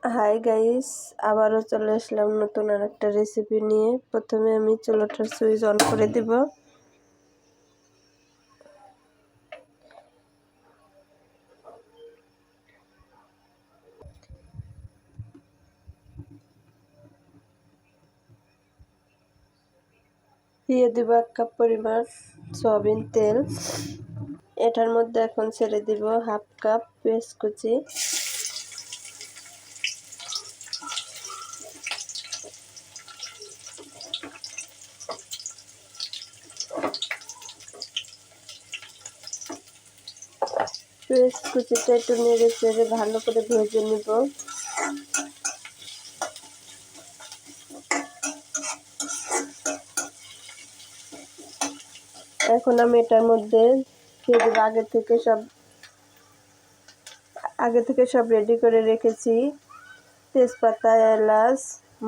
Hi guys, আবারও চলে আসলাম নতুন আর একটা রেসিপি নিয়ে। প্রথমে আমি চুলাটার সুইচ অন করে দিব। দিয়ে দিব 1 কাপ পরিমাণ সয়াবিন তেল। এটার মধ্যে এখন ছেড়ে দিব 1/2 কাপ পেঁয়াজ কুচি, পেঁয়াজ কুচিটা একটু নেড়ে চেড়ে ভালো করে ভেজে নিব। এখন আমি এটার মধ্যে আগে থেকে সব রেডি করে রেখেছি তেজপাতা, এলাচ,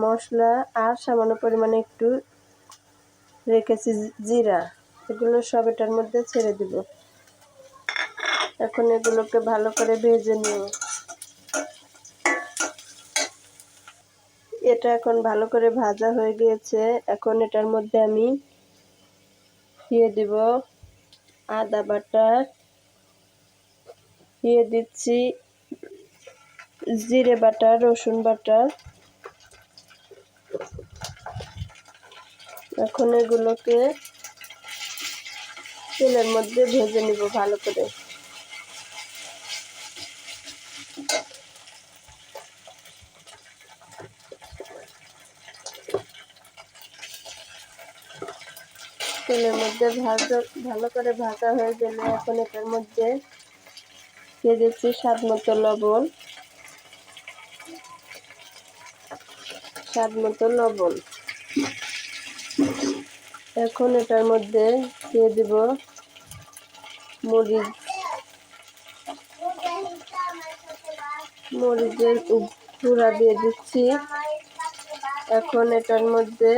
মশলা আর সামান্য পরিমাণে একটু রেখেছি জিরা। এগুলো সব এটার মধ্যে ছেড়ে দিব। এখন এগুলোকে ভালো করে ভেজে নিব। এটা এখন ভালো করে ভাজা হয়ে গিয়েছে। এখন এটার মধ্যে আমি দিয়ে দিব আদা বাটা, দিয়ে দিচ্ছি জিরে বাটা, রসুন বাটা। এখন এগুলোকে তেলের মধ্যে ভেজে নিব ভালো করে। তেলের মধ্যে ভালো করে ভাজা হয়ে গেলে এখন এটার মধ্যে দিয়ে দিচ্ছি স্বাদ মতো লবণ। এখন এটার মধ্যে দিয়ে দিব মরিচের গুঁড়া দিয়ে দিচ্ছি। এখন এটার মধ্যে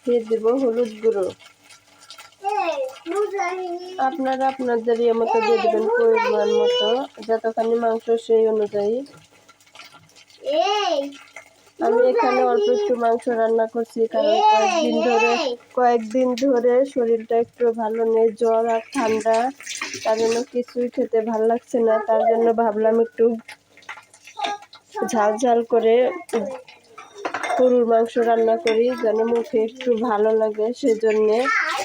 দিয়ে দিব হলুদ গুঁড়ো। আপনারা আপনাদের ইয়ে মতো দিয়ে দেবেন, পরিমাণ মতো, যতখানি মাংস সেই অনুযায়ী। আমি এখানে অল্প একটু মাংস রান্না করছি, কারণ কয়েকদিন ধরে শরীরটা একটু ভালো নেই, জ্বর আর ঠান্ডা, তার জন্য কিছুই খেতে ভালো লাগছে না। তার জন্য ভাবলাম একটু ঝাল ঝাল করে গরুর মাংস রান্না করি, যেন মুখে একটু ভালো লাগে।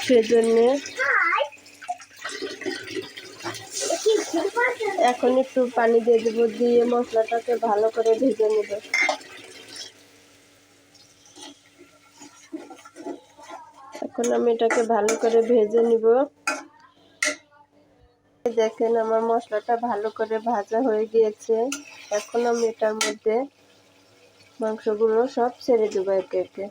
সেজন্যে এখন একটু পানি দিয়ে দেবো, দিয়ে মশলাটাকে ভালো করে ভেজে নেব। এখন আমি এটাকে ভালো করে ভেজে নিব। দেখেন আমার মশলাটা ভালো করে ভাজা হয়ে গিয়েছে। এখন আমি এটার মধ্যে মাংসগুলো সব ছেড়ে দেবো একে একে।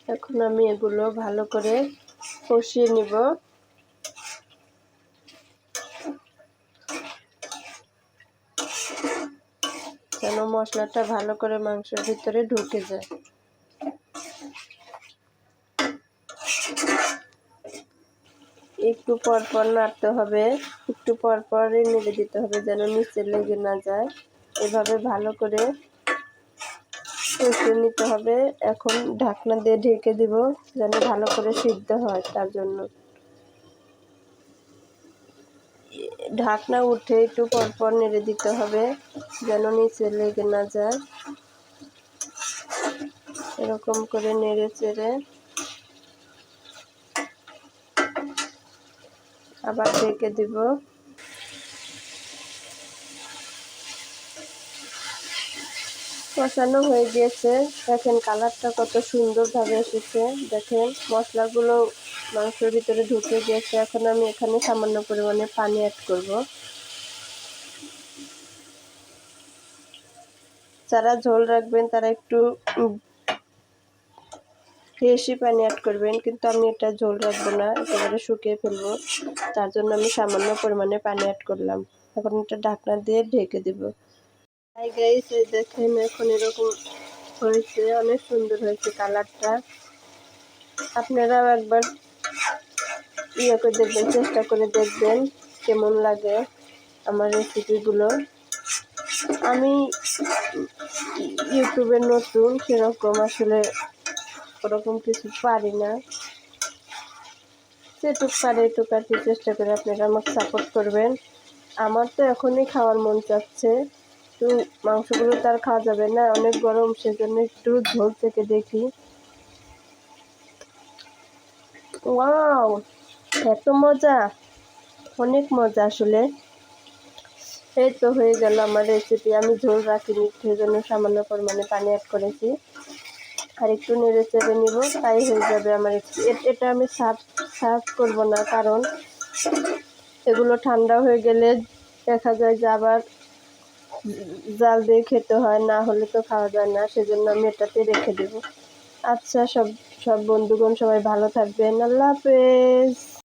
এখন আমি এগুলো ভালো করে কষিয়ে নিব। যেন মশলাটা ভালো করে মাংসের ভিতরে ঢুকে যায়। একটু পর পর নাড়তে হবে, একটু পর পরই নেড়ে দিতে হবে, যেন নিচে লেগে না যায়। এভাবে ভালো করে কষিয়ে নিতে হবে। এখন ঢাকনা দিয়ে ঢেকে দিব, যেন ভালো করে সিদ্ধ হয়। তার জন্য ঢাকনা উঠে একটু পর পর নেড়ে দিতে হবে, যেন নিচে লেগে না যায়। এরকম করে নেড়ে চেড়ে আবার ঢেকে দিব। কষানো হয়ে গিয়েছে। দেখেন কালারটা কত সুন্দরভাবে এসেছে। দেখেন মশলাগুলো মাংসের ভিতরে ঢুকে গিয়েছে। এখন আমি এখানে সামান্য পরিমাণে পানি অ্যাড করব। যারা ঝোল রাখবেন তারা একটু বেশি পানি অ্যাড করবেন, কিন্তু আমি এটা ঝোল রাখবো না, একেবারে শুকিয়ে ফেলবো। তার জন্য আমি সামান্য পরিমাণে পানি অ্যাড করলাম। এখন এটা ঢাকনা দিয়ে ঢেকে দিব। হাই গাইস, এই দেখেন এখন এরকম হয়েছে, অনেক সুন্দর হয়েছে কালারটা। আপনারাও একবার করে দেখবেন, চেষ্টা করে দেখবেন কেমন লাগে। আমার রেসিপিগুলো। আমি ইউটিউবে নতুন, সেরকম আসলে ওরকম কিছু পারি না, যেটুক পারে এটুক আর কি চেষ্টা করে আপনারা আমাকে সাপোর্ট করবেন। আমার তো এখনই খাওয়ার মন চাচ্ছে, তো মাংসগুলো তো আর খাওয়া যাবে না, অনেক গরম, সেজন্য একটু ঝোল থেকে দেখি। ওয়াও, এত মজা, অনেক মজা আসলে। এই তো হয়ে গেল আমার রেসিপি। আমি ঝোল রাখিনি, সেজন্য সামান্য পরিমাণে পানি অ্যাড করেছি, আর একটু নেড়ে চেড়ে নিব, তাই হয়ে যাবে আমার। এটা আমি সার্ভ করবো না, কারণ এগুলো ঠান্ডা হয়ে গেলে দেখা যায় যে আবার জাল দিয়ে খেতে হয়, না হলে তো খাওয়া যায় না, সেজন্য আমি এটাতে রেখে দেব। আচ্ছা, সব বন্ধুগণ সবাই ভালো থাকবেন, আল্লাহ হাফেজ।